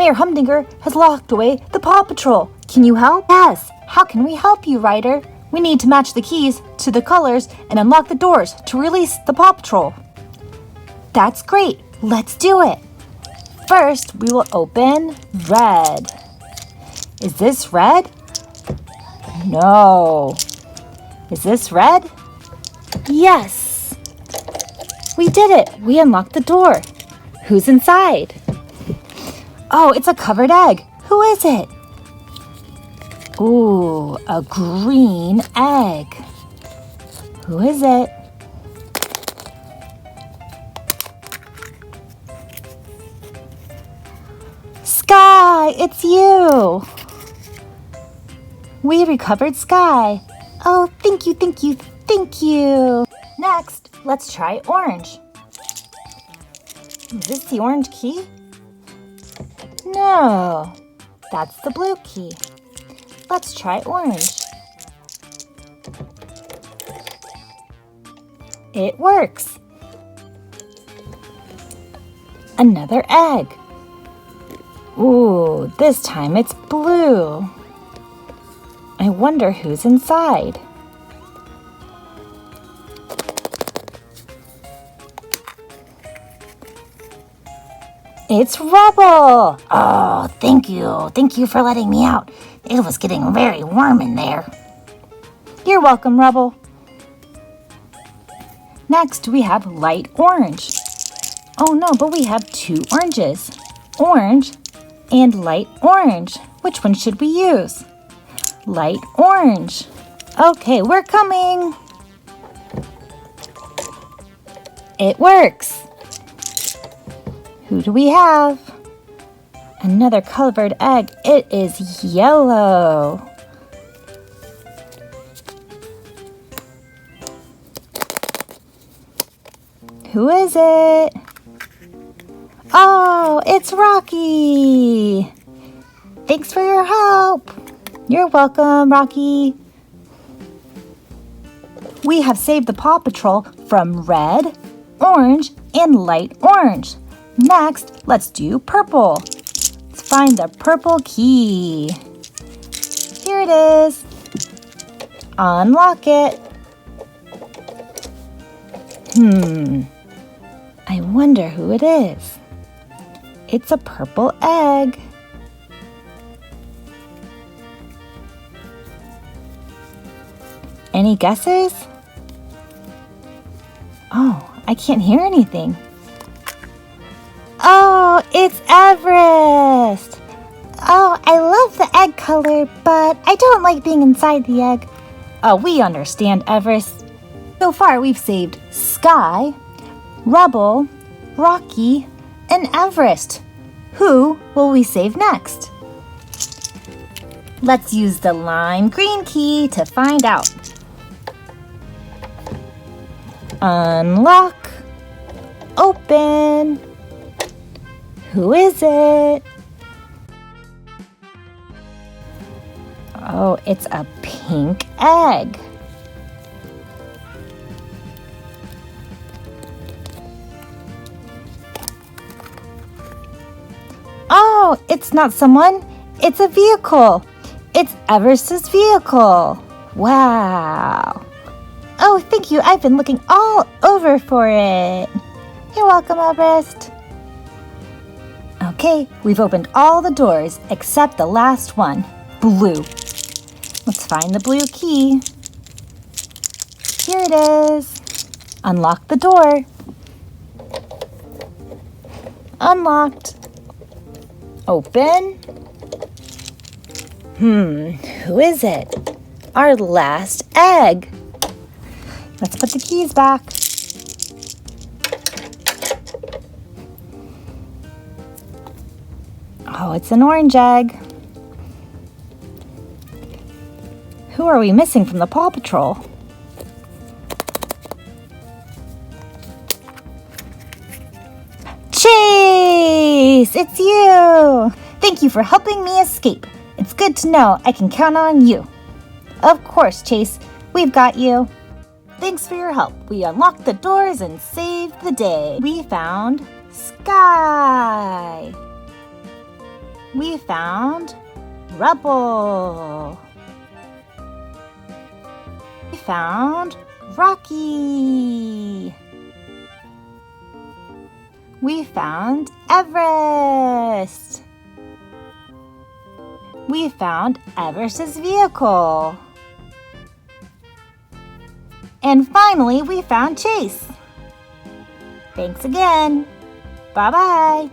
Mayor Humdinger has locked away the Paw Patrol. Can you help? Yes. How can we help you, Ryder? We need to match the keys to the colors and unlock the doors to release the Paw Patrol. That's great. Let's do it. First, we will open red. Is this red? No. Is this red? Yes. We did it. We unlocked the door. Who's inside? Oh, it's a covered egg. Who is it? Ooh, a green egg. Who is it? Skye, it's you. We recovered Skye. Oh, thank you, thank you, thank you. Next, let's try orange. Is this the orange key? No, that's the blue key. Let's try orange. It works. Another egg. Ooh, this time it's blue. I wonder who's inside. It's Rubble! Oh, thank you. Thank you for letting me out. It was getting very warm in there. You're welcome, Rubble. Next, we have light orange. Oh no, but we have two oranges. Orange and light orange. Which one should we use? Light orange. Okay, we're coming. It works. Who do we have? Another covered egg. It is yellow. Who is it? Oh, it's Rocky. Thanks for your help. You're welcome, Rocky. We have saved the Paw Patrol from red, orange, and light orange. Next, let's do purple. Let's find the purple key. Here it is. Unlock it. I wonder who it is. It's a purple egg. Any guesses? Oh, I can't hear anything. Oh, it's Everest! Oh, I love the egg color, but I don't like being inside the egg. Oh, we understand, Everest. So far, we've saved Skye, Rubble, Rocky, and Everest. Who will we save next? Let's use the lime green key to find out. Unlock. Open. Who is it? Oh, it's a pink egg. Oh, it's not someone. It's a vehicle. It's Everest's vehicle. Wow. Oh, thank you. I've been looking all over for it. You're welcome, Everest. Okay, we've opened all the doors except the last one, blue. Let's find the blue key. Here it is. Unlock the door. Unlocked. Open. Who is it? Our last egg. Let's put the keys back. Oh, it's an orange egg. Who are we missing from the Paw Patrol? Chase! It's you! Thank you for helping me escape. It's good to know I can count on you. Of course, Chase. We've got you. Thanks for your help. We unlocked the doors and saved the day. We found Skye. We found Rubble. We found Rocky. We found Everest. We found Everest's vehicle. And finally, we found Chase. Thanks again. Bye-bye.